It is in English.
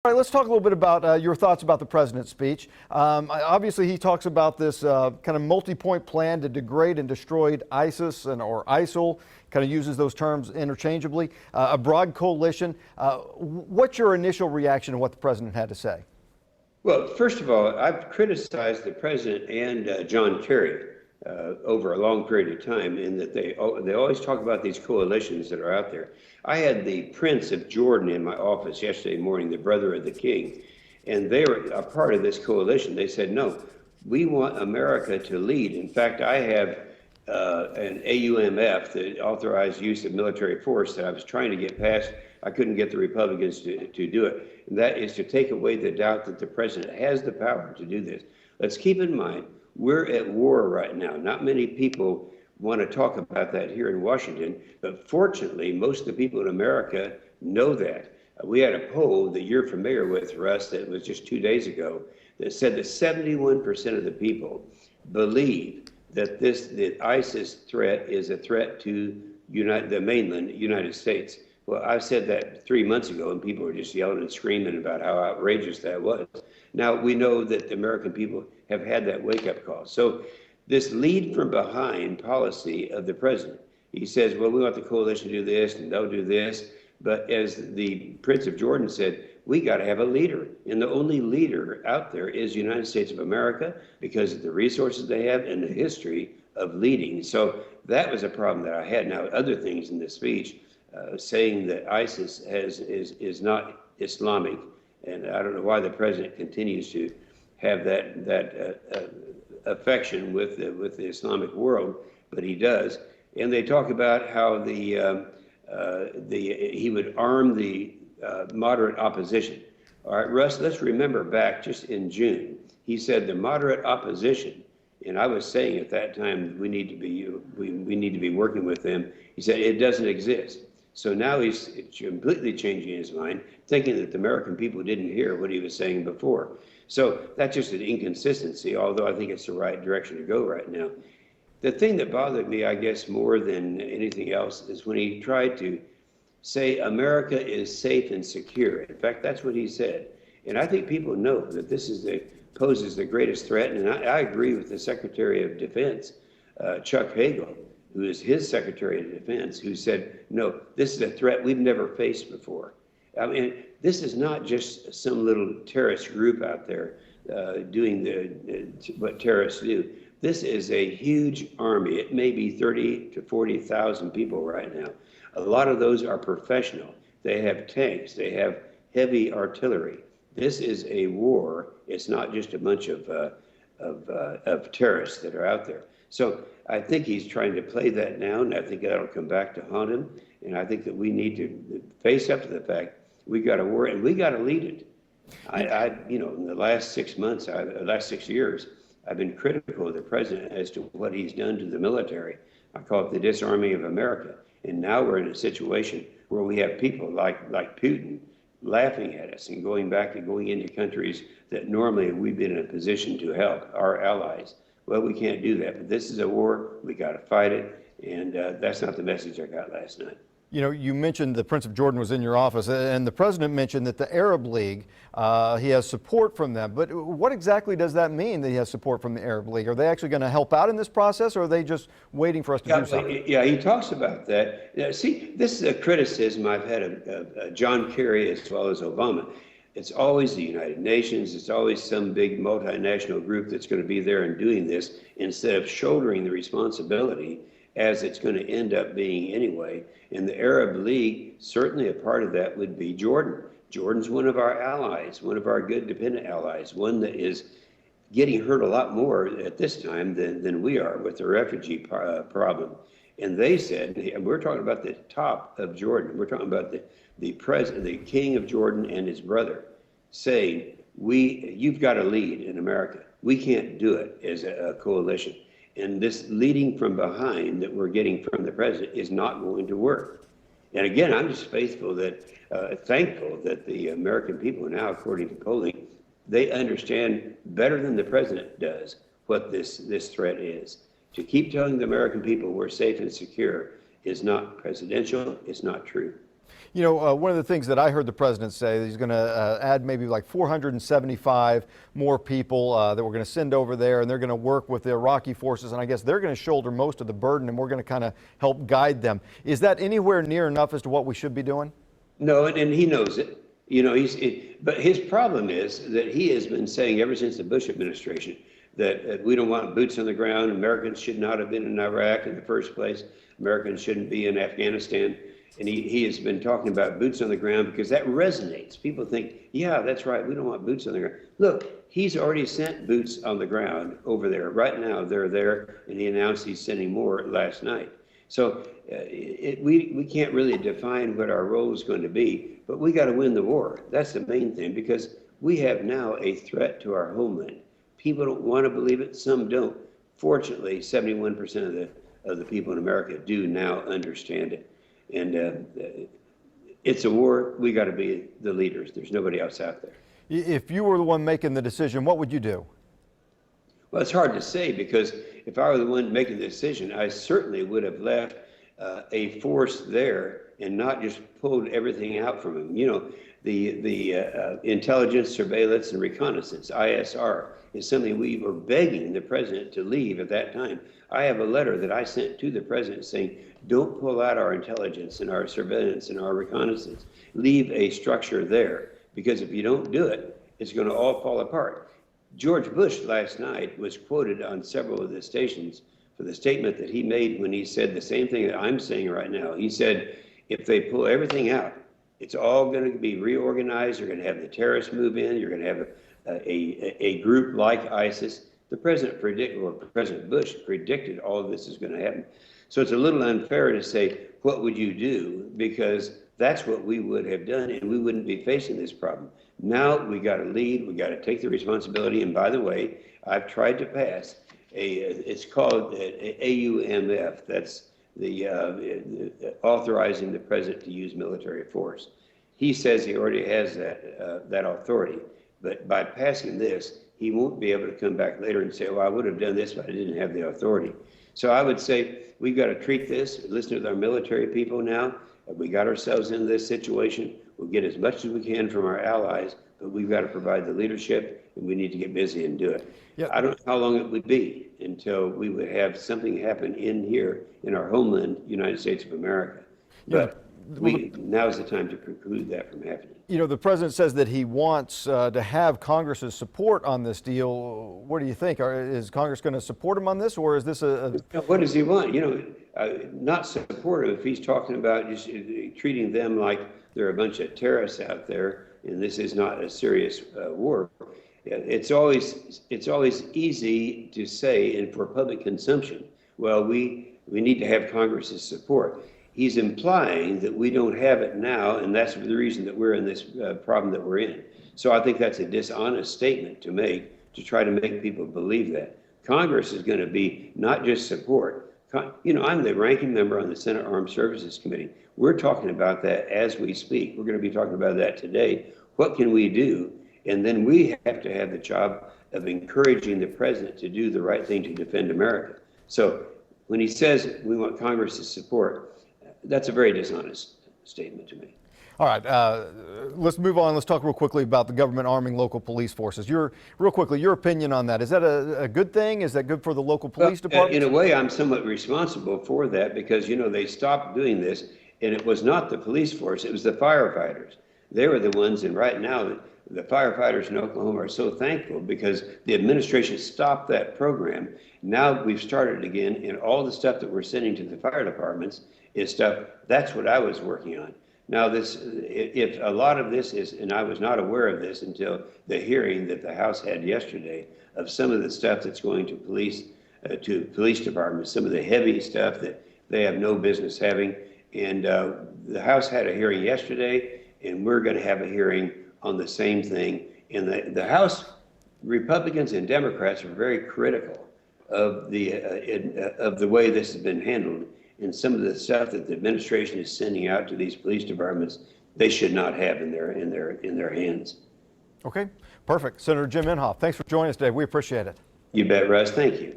All right, let's talk a little bit about your thoughts about the president's speech. Obviously, he talks about this kind of multi-point plan to degrade and destroy ISIS or ISIL, kind of uses those terms interchangeably, a broad coalition. What's your initial reaction to what the president had to say? Well, first of all, I've criticized the president and John Kerry over a long period of time in that they always talk about these coalitions that are out there. I had the Prince of Jordan in my office yesterday morning, the brother of the king, and they were a part of this coalition. They said, no, we want America to lead. In fact, I have an AUMF, the authorized use of military force, that I was trying to get passed. I couldn't get the Republicans to do it. And that is to take away the doubt that the president has the power to do this. Let's keep in mind, we're at war right now. Not many people want to talk about that here in Washington, but fortunately, most of the people in America know that. We had a poll that you're familiar with, Russ, that was just 2 days ago, that said that 71% of the people believe that the ISIS threat is a threat to the mainland United States. Well, I said that 3 months ago, and people were just yelling and screaming about how outrageous that was. Now, we know that the American people have had that wake-up call. So this lead from behind policy of the president, he says, well, we want the coalition to do this, and they'll do this. But as the Prince of Jordan said, we got to have a leader. And the only leader out there is the United States of America because of the resources they have and the history of leading. So that was a problem that I had. Now, other things in the speech, saying that ISIS is not Islamic, and I don't know why the president continues to have that affection with the Islamic world, but he does. And they talk about how he would arm the moderate opposition. All right, Russ, let's remember back just in June, he said the moderate opposition, and I was saying at that time we need to be working with them. He said it doesn't exist. So now he's completely changing his mind, thinking that the American people didn't hear what he was saying before. So that's just an inconsistency, although I think it's the right direction to go right now. The thing that bothered me, I guess, more than anything else is when he tried to say America is safe and secure. In fact, that's what he said. And I think people know that this poses the greatest threat. And I agree with the Secretary of Defense, Chuck Hagel, who is his Secretary of Defense, who said, no, this is a threat we've never faced before. I mean, this is not just some little terrorist group out there doing what terrorists do. This is a huge army. It may be 30 to 40,000 people right now. A lot of those are professional. They have tanks. They have heavy artillery. This is a war. It's not just a bunch of terrorists that are out there. So I think he's trying to play that now, and I think that'll come back to haunt him. And I think that we need to face up to the fact we got a war, and we got to lead it. In the last 6 months, last 6 years, I've been critical of the president as to what he's done to the military. I call it the disarming of America. And now we're in a situation where we have people like Putin laughing at us and going back and going into countries that normally we've been in a position to help our allies. Well, we can't do that, but this is a war. We got to fight it, and that's not the message I got last night. You know, you mentioned the Prince of Jordan was in your office, and the president mentioned that the Arab League, he has support from them. But what exactly does that mean that he has support from the Arab League? Are they actually going to help out in this process, or are they just waiting for us to do something? Yeah, he talks about that. Now, see, this is a criticism I've had of John Kerry as well as Obama. It's always the United Nations. It's always some big multinational group that's going to be there and doing this instead of shouldering the responsibility as it's going to end up being anyway. And the Arab League, certainly a part of that would be Jordan. Jordan's one of our allies, one of our good dependent allies, one that is getting hurt a lot more at this time than we are with the refugee problem. And they said, and we're talking about the top of Jordan, we're talking about the president, the king of Jordan and his brother, saying, you've got to lead in America. We can't do it as a coalition. And this leading from behind that we're getting from the president is not going to work. And again, I'm just thankful that the American people now, according to polling, they understand better than the president does what this threat is. To keep telling the American people we're safe and secure is not presidential, it's not true. You know, one of the things that I heard the president say that he's going to add maybe like 475 more people that we're going to send over there, and they're going to work with the Iraqi forces, and I guess they're going to shoulder most of the burden, and we're going to kind of help guide them. Is that anywhere near enough as to what we should be doing? No, and he knows it. You know, but his problem is that he has been saying ever since the Bush administration that we don't want boots on the ground. Americans should not have been in Iraq in the first place. Americans shouldn't be in Afghanistan. And he has been talking about boots on the ground because that resonates. People think, yeah, that's right. We don't want boots on the ground. Look, he's already sent boots on the ground over there. Right now, they're there, and he announced he's sending more last night. So we can't really define what our role is going to be, but we got to win the war. That's the main thing, because we have now a threat to our homeland. People don't want to believe it. Some don't. Fortunately, 71% of the people in America do now understand it. And it's a war. We got to be the leaders. There's nobody else out there. If you were the one making the decision, what would you do? Well, it's hard to say, because if I were the one making the decision, I certainly would have left a force there and not just pulled everything out from him. You know, the intelligence, surveillance, and reconnaissance, ISR, is something we were begging the president to leave at that time. I have a letter that I sent to the president saying, don't pull out our intelligence and our surveillance and our reconnaissance. Leave a structure there, because if you don't do it, it's going to all fall apart. George Bush last night was quoted on several of the stations for the statement that he made when he said the same thing that I'm saying right now. He said, if they pull everything out, it's all going to be reorganized. You're going to have the terrorists move in. You're going to have a group like ISIS. President Bush predicted all of this is going to happen. So it's a little unfair to say, what would you do? Because that's what we would have done, and we wouldn't be facing this problem. Now we got to lead. We got to take the responsibility. And by the way, I've tried to pass it's called AUMF. That's the authorizing the president to use military force. He says he already has that authority, but by passing this, he won't be able to come back later and say, well, I would have done this, but I didn't have the authority. So I would say we've got to treat this, listen to our military people now. We got ourselves in this situation. We'll get as much as we can from our allies, but we've got to provide the leadership, and we need to get busy and do it. Yep. I don't know how long it would be until we would have something happen in here in our homeland, United States of America. But now's the time to preclude that from happening. You know, the president says that he wants to have Congress's support on this deal. What do you think? Is Congress going to support him on this, or is this What does he want? You know, not supportive if he's talking about just treating them like they're a bunch of terrorists out there, and this is not a serious war. It's always easy to say, and for public consumption, well, we need to have Congress's support. He's implying that we don't have it now, and that's the reason that we're in this problem that we're in. So I think that's a dishonest statement to make, to try to make people believe that. Congress is going to be not just support. You know, I'm the ranking member on the Senate Armed Services Committee. We're talking about that as we speak. We're going to be talking about that today. What can we do? And then we have to have the job of encouraging the president to do the right thing to defend America. So when he says we want Congress's support, that's a very dishonest statement to me. All right, let's move on. Let's talk real quickly about the government arming local police forces. Your opinion on that. Is that a good thing? Is that good for the local police department? In a way, I'm somewhat responsible for that, because, you know, they stopped doing this, and it was not the police force, it was the firefighters. They were the ones, and right now, the firefighters in Oklahoma are so thankful because the administration stopped that program. Now we've started again, and all the stuff that we're sending to the fire departments is stuff, that's what I was working on. Now if a lot of this is, and I was not aware of this until the hearing that the House had yesterday, of some of the stuff that's going to police departments, some of the heavy stuff that they have no business having. And the House had a hearing yesterday, and we're going to have a hearing on the same thing. And the House Republicans and Democrats are very critical of the way this has been handled. And some of the stuff that the administration is sending out to these police departments, they should not have in their hands. Okay, perfect. Senator Jim Inhofe, thanks for joining us today. We appreciate it. You bet, Russ. Thank you.